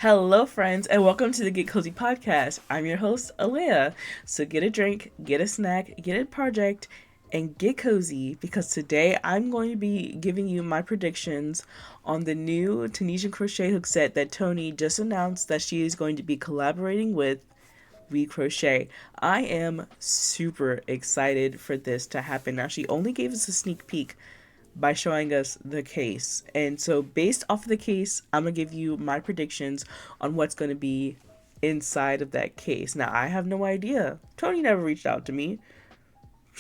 Hello, friends, and welcome to the Get Cozi Podcast. I'm your host, Alea. So get a drink, get a snack, get a project, and get cozy because today I'm going to be giving you my predictions on the new Tunisian crochet hook set that Tony just announced that she is going to be collaborating with WeCrochet. I am super excited for this to happen. Now, she only gave us a sneak peek by showing us the case. And so based off of the case, I'm going to give you my predictions on what's going to be inside of that case. Now, I have no idea. Tony never reached out to me.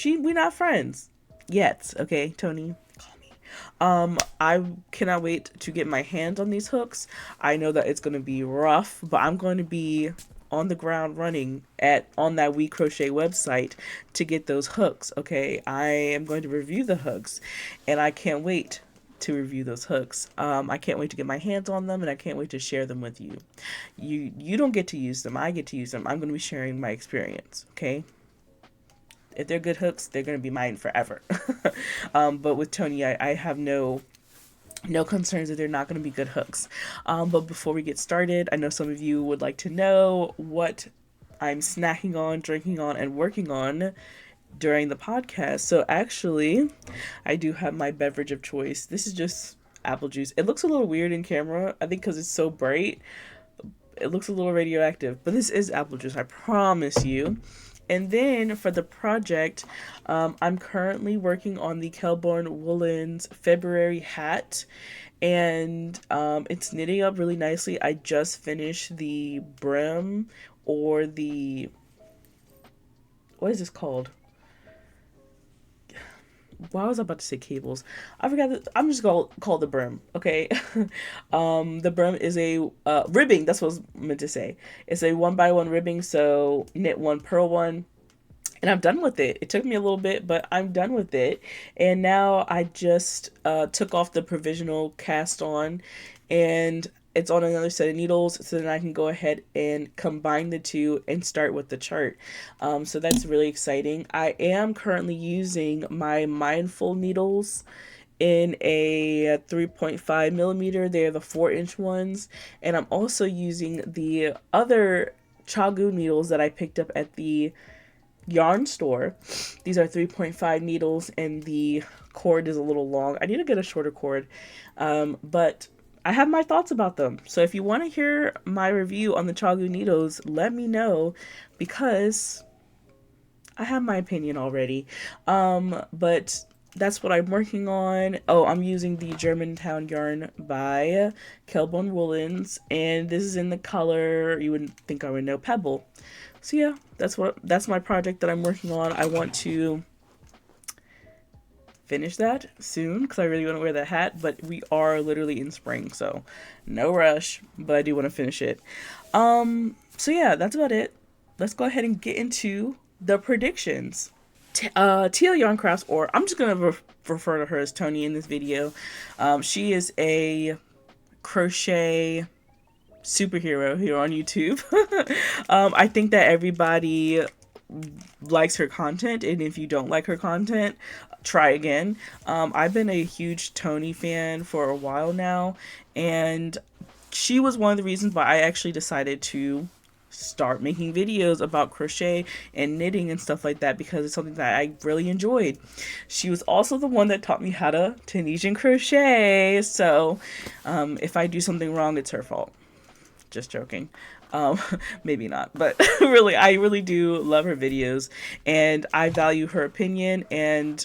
We're not friends yet, okay, Tony? Call me. I cannot wait to get my hands on these hooks. I know that it's going to be rough, but I'm going to be on the ground running on that WeCrochet website to get those hooks. Okay, I am going to review the hooks, and I can't wait to review those hooks. I can't wait to get my hands on them, and I can't wait to share them with you. You don't get to use them. I get to use them. I'm going to be sharing my experience. Okay. If they're good hooks, they're going to be mine forever. But with Tony, I have no concerns that they're not going to be good hooks. But before we get started, I know some of you would like to know what I'm snacking on, drinking on, and working on during the podcast. So actually, I do have my beverage of choice. This is just apple juice. It looks a little weird in camera, I think because it's so bright. It looks a little radioactive, but this is apple juice, I promise you. And then for the project, I'm currently working on the Kelborn Woolens February hat, and it's knitting up really nicely. I just finished the brim, or what is this called? Why was I about to say cables? I forgot that. I'm just gonna call the brim, okay? The brim is a ribbing. That's what I was meant to say. It's a 1x1 ribbing, so knit one, purl one, and I'm done with it. It took me a little bit, but I'm done with it. And now I just took off the provisional cast on, and it's on another set of needles, so then I can go ahead and combine the two and start with the chart. So that's really exciting. I am currently using my Mindful needles in a 3.5 millimeter. They're the 4-inch ones. And I'm also using the other Chagu needles that I picked up at the yarn store. These are 3.5 needles, and the cord is a little long. I need to get a shorter cord, but I have my thoughts about them. So if you want to hear my review on the Chagu needles, let me know, because I have my opinion already. But that's what I'm working on. Oh, I'm using the Germantown yarn by Kelborn Woolens, and this is in the color, you wouldn't think I would know, Pebble. So yeah, that's my project that I'm working on. I want to finish that soon because I really want to wear the hat, but we are literally in spring, so no rush, but I do want to finish it. So yeah, that's about it. Let's go ahead and get into the predictions. Teal Yarn Crafts, or I'm just gonna refer to her as Tony in this video. She is a crochet superhero here on YouTube. I think that everybody likes her content, and if you don't like her content, try again. I've been a huge Tony fan for a while now, and she was one of the reasons why I actually decided to start making videos about crochet and knitting and stuff like that, because it's something that I really enjoyed. She was also the one that taught me how to Tunisian crochet, so if I do something wrong, it's her fault. Just joking. Maybe not, but really, I really do love her videos, and I value her opinion, and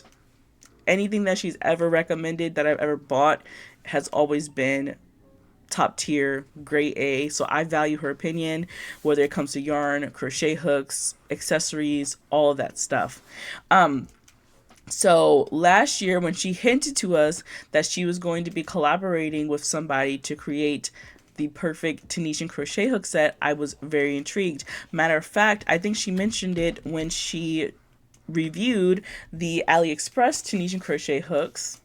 anything that she's ever recommended that I've ever bought has always been top tier, grade A. So I value her opinion, whether it comes to yarn, crochet hooks, accessories, all of that stuff. So last year, when she hinted to us that she was going to be collaborating with somebody to create the perfect Tunisian crochet hook set, I was very intrigued. Matter of fact, I think she mentioned it when she reviewed the AliExpress Tunisian crochet hooks,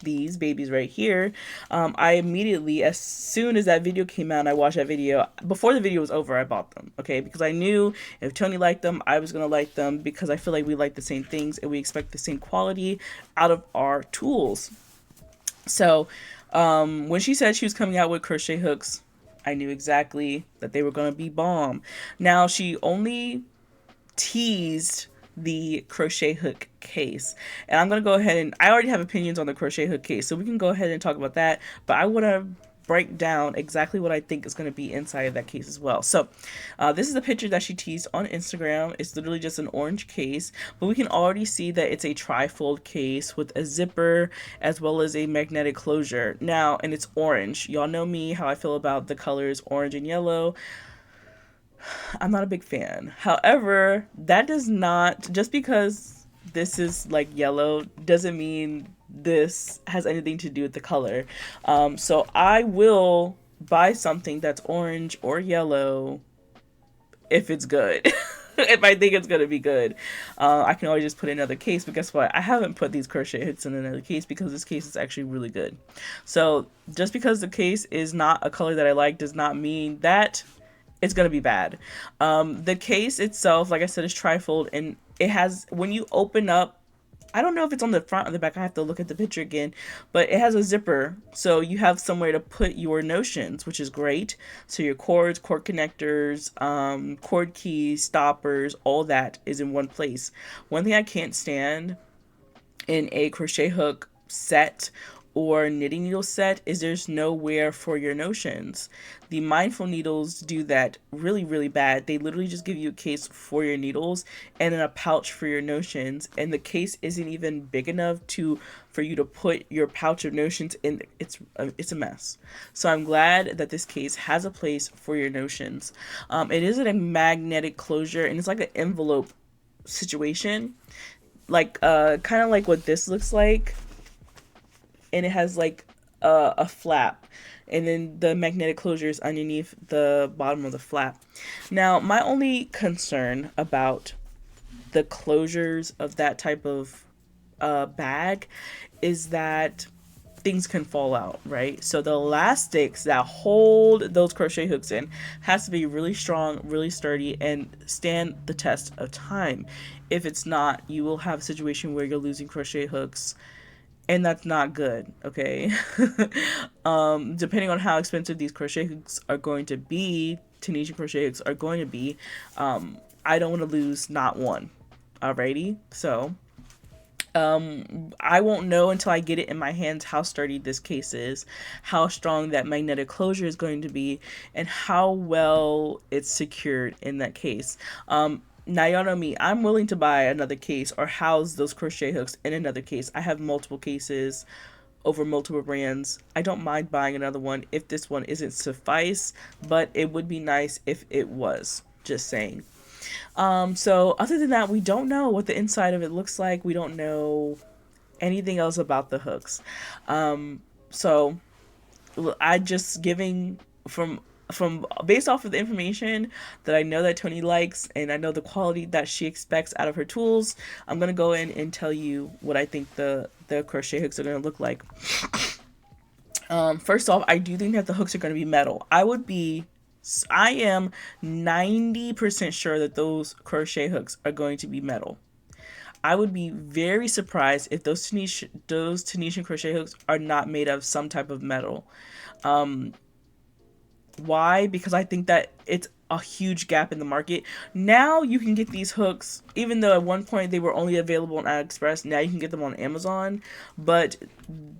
these babies right here. I immediately, as soon as that video came out and I watched that video, before the video was over, I bought them, okay? Because I knew if Tony liked them, I was going to like them, because I feel like we like the same things and we expect the same quality out of our tools. So when she said she was coming out with crochet hooks, I knew exactly that they were going to be bomb. Now, she only teased the crochet hook case, and I'm going to go ahead, and I already have opinions on the crochet hook case, so we can go ahead and talk about that, but I want to break down exactly what I think is going to be inside of that case as well. So this is the picture that she teased on Instagram. It's literally just an orange case, but we can already see that it's a tri-fold case with a zipper as well as a magnetic closure. Now, and it's orange. Y'all know me, how I feel about the colors orange and yellow. I'm not a big fan. However, that does not, just because this is like yellow doesn't mean this has anything to do with the color. So I will buy something that's orange or yellow if it's good. If I think it's going to be good. I can always just put in another case, but guess what? I haven't put these crochet hooks in another case because this case is actually really good. So just because the case is not a color that I like does not mean that it's going to be bad. The case itself, like I said, is trifold, and it has, when you open up, I don't know if it's on the front or the back, I have to look at the picture again, but it has a zipper, so you have somewhere to put your notions, which is great. So your cords, cord connectors, cord keys, stoppers, all that is in one place. One thing I can't stand in a crochet hook set or knitting needle set is there's nowhere for your notions. The mindful needles do that really, really bad. They literally just give you a case for your needles and then a pouch for your notions, and the case isn't even big enough for you to put your pouch of notions in. It's a mess. So I'm glad that this case has a place for your notions. It is a magnetic closure, and it's like an envelope situation, like kind of like what this looks like, and it has like a flap, and then the magnetic closure is underneath the bottom of the flap. Now, my only concern about the closures of that type of bag is that things can fall out, right? So the elastics that hold those crochet hooks in has to be really strong, really sturdy, and stand the test of time. If it's not, you will have a situation where you're losing crochet hooks, and that's not good, okay? Depending on how expensive these crochet hooks are going to be, Tunisian crochet hooks are going to be, I don't want to lose not one. Alrighty, so I won't know until I get it in my hands how sturdy this case is, how strong that magnetic closure is going to be, and how well it's secured in that case. Now, y'all know me, I'm willing to buy another case or house those crochet hooks in another case. I have multiple cases over multiple brands. I don't mind buying another one if this one isn't suffice, but it would be nice if it was. Just saying. So other than that, we don't know what the inside of it looks like. We don't know anything else about the hooks. So I just giving from based off of the information that I know that Tony likes, and I know the quality that she expects out of her tools, I'm going to go in and tell you what I think the crochet hooks are going to look like. First off, I do think that the hooks are going to be metal. I am 90% sure that those crochet hooks are going to be metal. I would be very surprised if those Tunisian crochet hooks are not made of some type of metal. Why? Because I think that it's a huge gap in the market. Now you can get these hooks, even though at one point they were only available on AliExpress, now you can get them on Amazon, but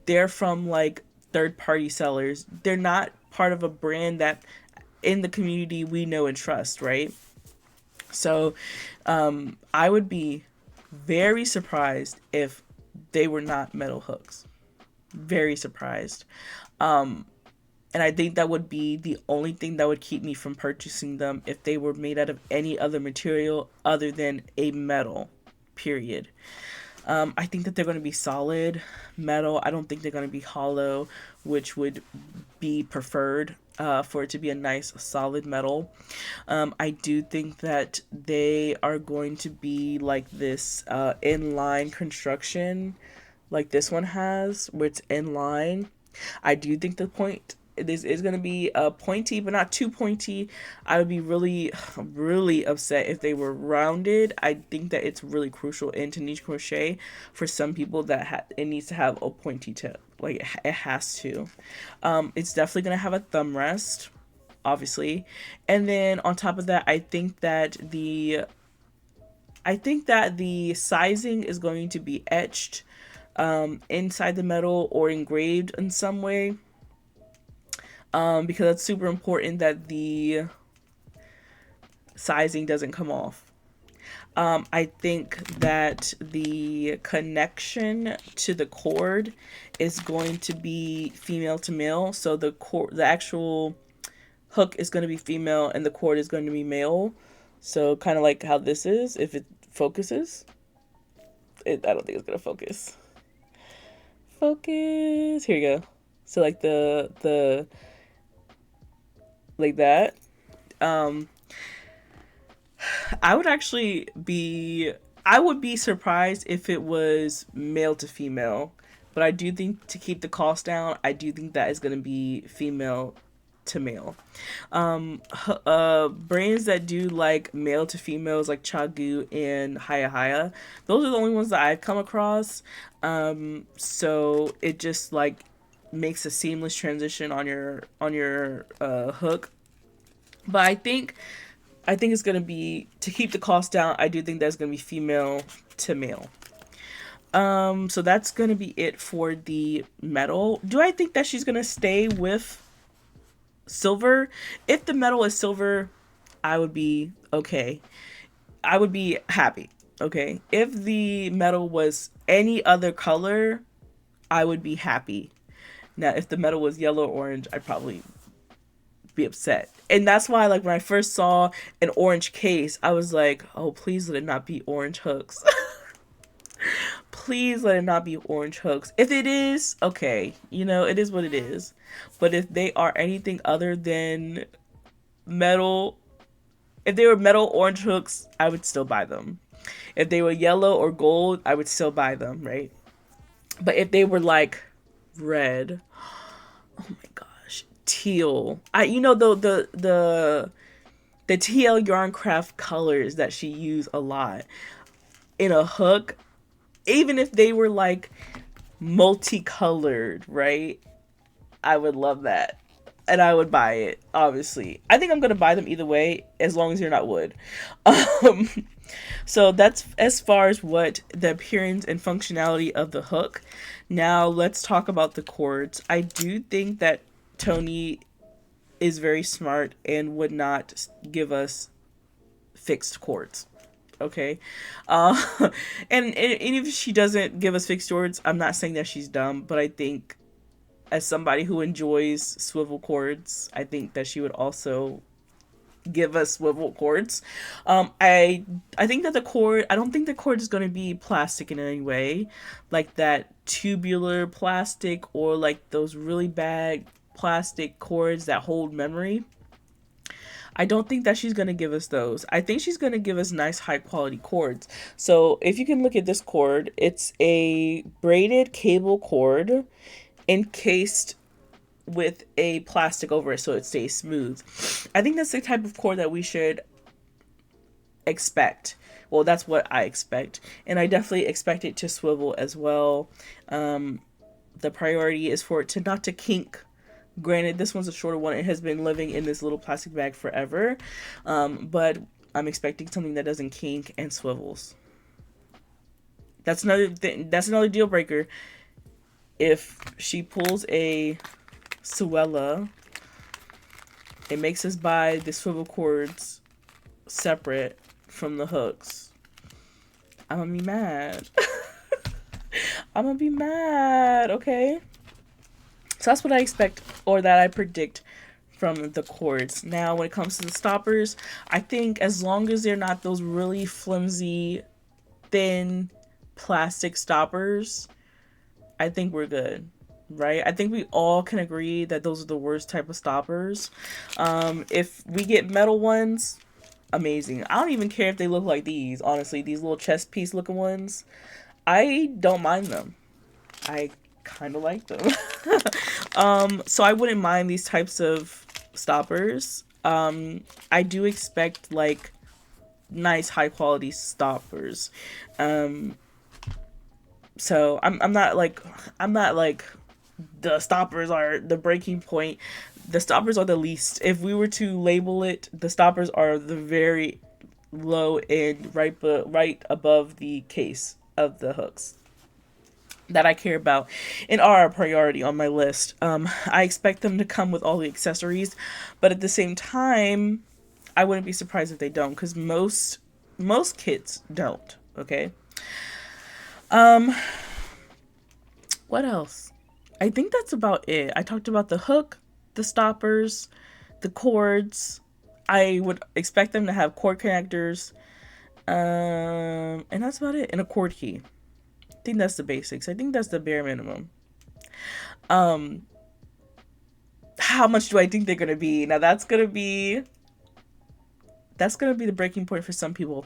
they're from like third-party sellers. They're not part of a brand that in the community we know and trust, right? So I would be very surprised if they were not metal hooks. Very surprised. And I think that would be the only thing that would keep me from purchasing them if they were made out of any other material other than a metal, period. I think that they're going to be solid metal. I don't think they're going to be hollow, which would be preferred for it to be a nice solid metal. I do think that they are going to be like this inline construction like this one has, where it's inline. I do think this is going to be pointy, but not too pointy. I would be really, really upset if they were rounded. I think that it's really crucial in Tunisian crochet for some people that it needs to have a pointy tip. Like, it has to. It's definitely going to have a thumb rest. obviously. And then on top of that, I think that the sizing is going to be etched inside the metal or engraved in some way, because it's super important that the sizing doesn't come off. I think that the connection to the cord is going to be female to male. So the actual hook is going to be female and the cord is going to be male. So kind of like how this is, if it focuses. I don't think it's going to focus. Focus. Here you go. So like the like that. Um I would actually be I would be surprised if it was male to female, but I do think to keep the cost down, I do think that is going to be female to male. Brands that do like male to females like Chagu and Haya Haya, those are the only ones that I've come across. So it just like makes a seamless transition on your hook. But I think it's gonna be, to keep the cost down. I do think that's gonna be female to male. So that's gonna be it for the metal. Do I think that she's gonna stay with silver? If the metal is silver, I would be okay. I would be happy. Okay. If the metal was any other color, I would be happy. Now, if the metal was yellow or orange, I'd probably be upset. And that's why, like, when I first saw an orange case, I was like, oh, please let it not be orange hooks. Please let it not be orange hooks. If it is, okay, it is what it is. But if they are anything other than metal, if they were metal orange hooks, I would still buy them. If they were yellow or gold, I would still buy them, right? But if they were like red, oh my gosh, teal. The TL yarn craft colors that she used a lot in a hook, even if they were like multicolored, right? I would love that. And I would buy it, obviously. I think I'm going to buy them either way, as long as they're not wood. Um, so that's as far as what the appearance and functionality of the hook. Now let's talk about the cords. I do think that Tony is very smart and would not give us fixed cords. Okay. Uh, and if she doesn't give us fixed cords, I'm not saying that she's dumb, but I think as somebody who enjoys swivel cords, I think that she would also give us swivel cords. I think that the cord, I don't think the cord is going to be plastic in any way, like that tubular plastic or like those really bad plastic cords that hold memory. I don't think that she's going to give us those. I think she's going to give us nice high quality cords. So if you can look at this cord, it's a braided cable cord encased with a plastic over it so it stays smooth. I think that's the type of cord that we should expect. Well, that's what I expect. And I definitely expect it to swivel as well. The priority is for it to not to kink. Granted, this one's a shorter one. It has been living in this little plastic bag forever. But I'm expecting something that doesn't kink and swivels. That's another thing. That's another deal breaker. If she pulls a Suella, it makes us buy the swivel cords separate from the hooks, I'm gonna be mad. I'm gonna be mad, okay? So that's what I expect, or that I predict from the cords. Now, when it comes to the stoppers, I think as long as they're not those really flimsy, thin plastic stoppers, I think we're good, right? I think we all can agree that those are the worst type of stoppers. If we get metal ones, amazing. I don't even care if they look like these, honestly. These little chest piece looking ones, I don't mind them. I kind of like them. So I wouldn't mind these types of stoppers. I do expect like nice high quality stoppers. So I'm not like the stoppers are the breaking point. The stoppers are the least. If we were to label it, the stoppers are the very low end, right above the case of the hooks that I care about and are a priority on my list. I expect them to come with all the accessories, but at the same time, I wouldn't be surprised if they don't, because most kits don't. Okay. Um, what else? I think that's about it. I talked about the hook, the stoppers, the cords. I would expect them to have cord connectors. And that's about it. And a cord key. I think that's the basics. I think that's the bare minimum. How much do I think they're gonna be? Now that's gonna be the breaking point for some people.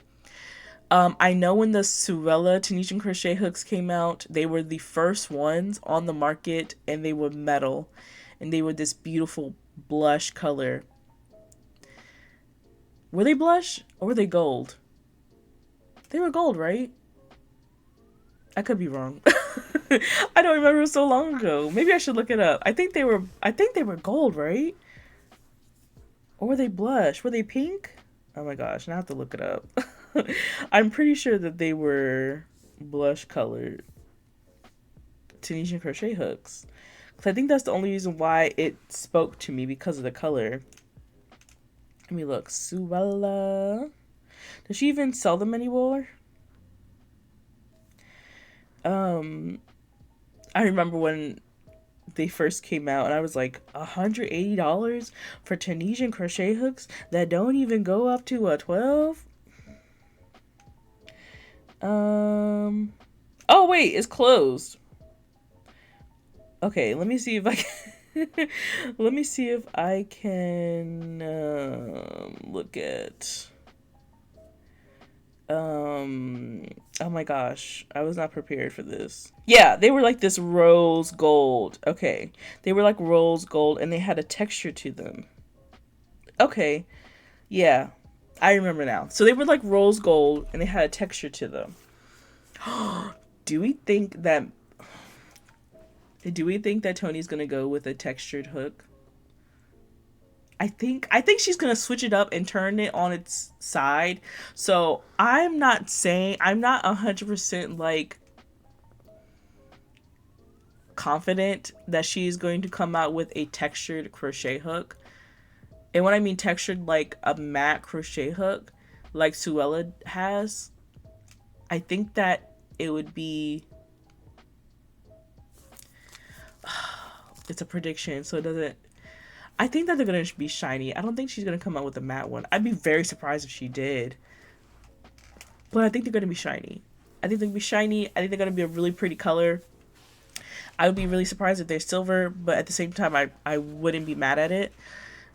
I know when the Suella Tunisian crochet hooks came out, they were the first ones on the market, and they were metal, and they were this beautiful blush color. Were they blush or were they gold? They were gold, right? I could be wrong. I don't remember, it was so long ago. Maybe I should look it up. I think they were gold, right? Or were they blush? Were they pink? Oh my gosh, now I have to look it up. I'm pretty sure that they were blush colored Tunisian crochet hooks. Because I think that's the only reason why it spoke to me, because of the color. Let me look. Suella. Does she even sell them anymore? I remember when they first came out, and I was like, $180 for Tunisian crochet hooks that don't even go up to a 12? Oh wait, it's closed. Okay, let me see if I can let me see if I can look at oh my gosh, I was not prepared for this. Yeah, they were like this rose gold. Okay. They were like rose gold, and they had a texture to them. Okay. Yeah. I remember now. So they were like rose gold, and they had a texture to them. Do we think that Tony's gonna go with a textured hook? I think she's gonna switch it up and turn it on its side. So I'm not 100% like confident that she's going to come out with a textured crochet hook. And when I mean textured, like a matte crochet hook, like Suella has, I think that it would be. It's a prediction, so it doesn't. I think that they're going to be shiny. I don't think she's going to come out with a matte one. I'd be very surprised if she did. But I think they're going to be shiny. I think they're going to be shiny. I think they're going to be a really pretty color. I would be really surprised if they're silver, but at the same time, I wouldn't be mad at it.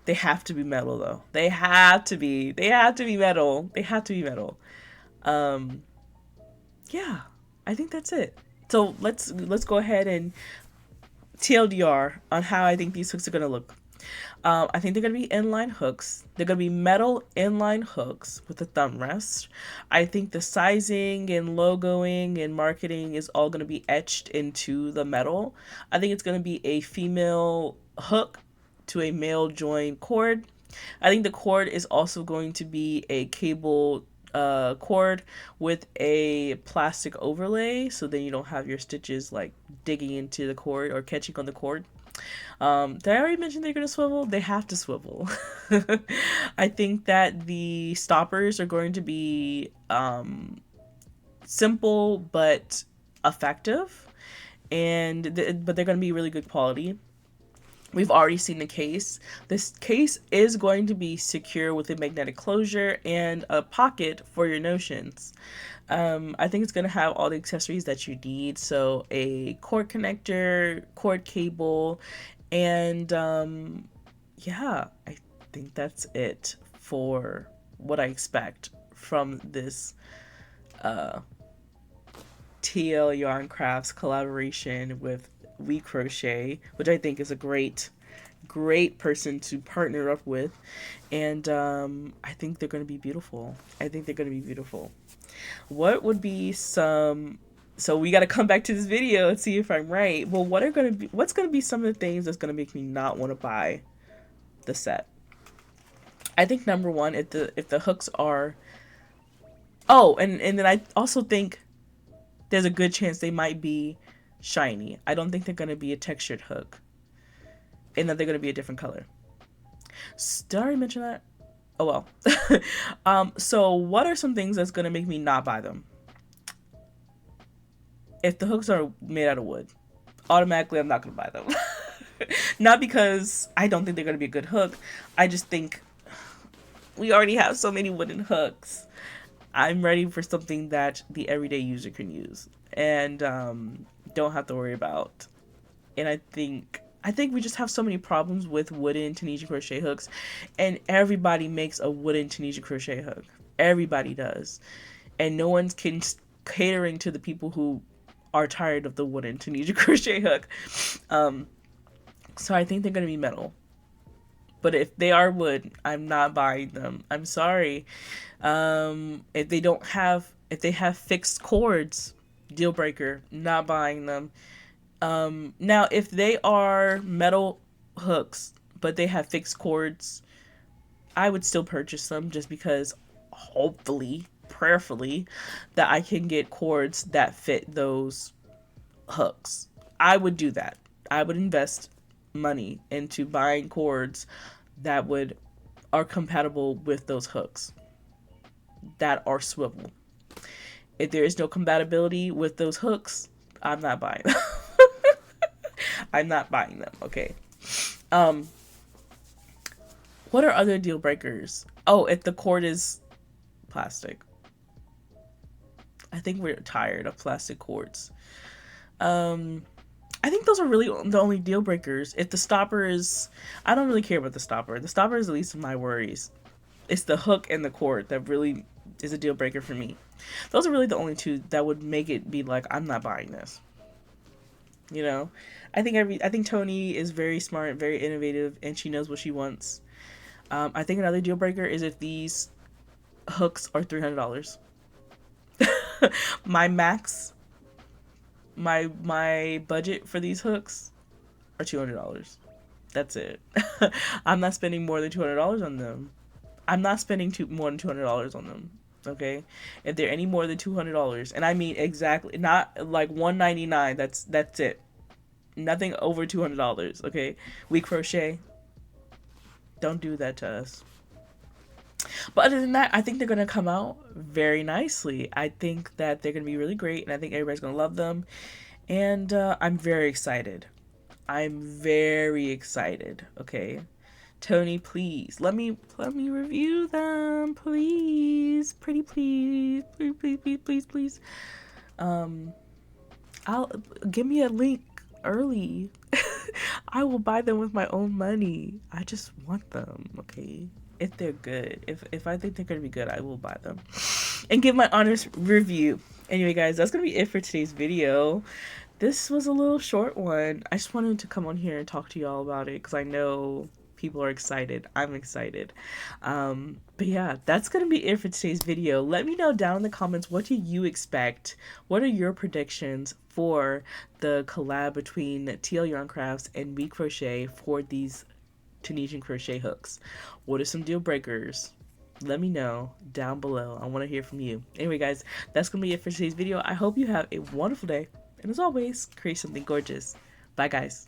They have to be metal, though. They have to be metal. They have to be metal. Yeah, I think that's it. So let's go ahead and TLDR on how I think these hooks are going to look. I think they're going to be inline hooks. They're going to be metal inline hooks with a thumb rest. I think the sizing and logoing and marketing is all going to be etched into the metal. I think it's going to be a female hook to a male join cord. I think the cord is also going to be a cable cord with a plastic overlay, so then you don't have your stitches like digging into the cord or catching on the cord. Did I already mention they're going to swivel? They have to swivel. I think that the stoppers are going to be simple but effective, but they're going to be really good quality. We've already seen the case. This case is going to be secure with a magnetic closure and a pocket for your notions. I think it's going to have all the accessories that you need. So a cord connector, cord cable, and yeah, I think that's it for what I expect from this TL Yarn Crafts collaboration with WeCrochet, which I think is a great person to partner up with. And I think they're going to be beautiful. What would be some... So we got to come back to this video and see if I'm right. Well, what's going to be some of the things that's going to make me not want to buy the set. I think number one, if the hooks are, oh, and then I also think there's a good chance they might be shiny. I don't think they're going to be a textured hook, and that they're going to be a different color. Did I already mention that? Oh well. So what are some things that's going to make me not buy them? If the hooks are made out of wood, automatically I'm not going to buy them. Not because I don't think they're going to be a good hook. I just think we already have so many wooden hooks. I'm ready for something that the everyday user can use and don't have to worry about. And I think we just have so many problems with wooden Tunisian crochet hooks, and everybody makes a wooden Tunisian crochet hook. Everybody does. And no one's catering to the people who are tired of the wooden Tunisian crochet hook. So I think they're going to be metal. But if they are wood, I'm not buying them. I'm sorry. If they have fixed cords, deal breaker, not buying them. Now, if they are metal hooks, but they have fixed cords, I would still purchase them just because hopefully, prayerfully, that I can get cords that fit those hooks. I would do that. I would invest money into buying cords that are compatible with those hooks that are swivel. If there is no compatibility with those hooks, I'm not buying them. I'm not buying them, okay? What are other deal breakers? Oh, if the cord is plastic. I think we're tired of plastic cords. I think those are really the only deal breakers. If the stopper is, I don't really care about the stopper. The stopper is the least of my worries. It's the hook and the cord that really is a deal breaker for me. Those are really the only two that would make it be like, I'm not buying this. You know, I think Tony is very smart, very innovative, and she knows what she wants. I think another deal breaker is if these hooks are $300. My budget for these hooks are $200. That's it. I'm not spending more than $200 on them. I'm not spending more than $200 on them. Okay, if they're any more than $200, and I mean exactly, not like $199. That's it. Nothing over $200. Okay, WeCrochet. Don't do that to us. But other than that, I think they're gonna come out very nicely. I think that they're gonna be really great, and I think everybody's gonna love them. And I'm very excited. I'm very excited. Okay. Tony, please let me review them, please, pretty please, please. I'll give me a link early. I will buy them with my own money. I just want them, okay? If they're good, if I think they're gonna be good, I will buy them and give my honest review. Anyway, guys, that's gonna be it for today's video. This was a little short one. I just wanted to come on here and talk to y'all about it because I know people are excited. I'm excited. But yeah, that's gonna be it for today's video. Let me know down in the comments, what do you expect? What are your predictions for the collab between TL Yarn Crafts and WeCrochet for these Tunisian crochet hooks? What are some deal breakers? Let me know down below. I want to hear from you. Anyway, guys, that's gonna be it for today's video. I hope you have a wonderful day, and as always, create something gorgeous. Bye, guys.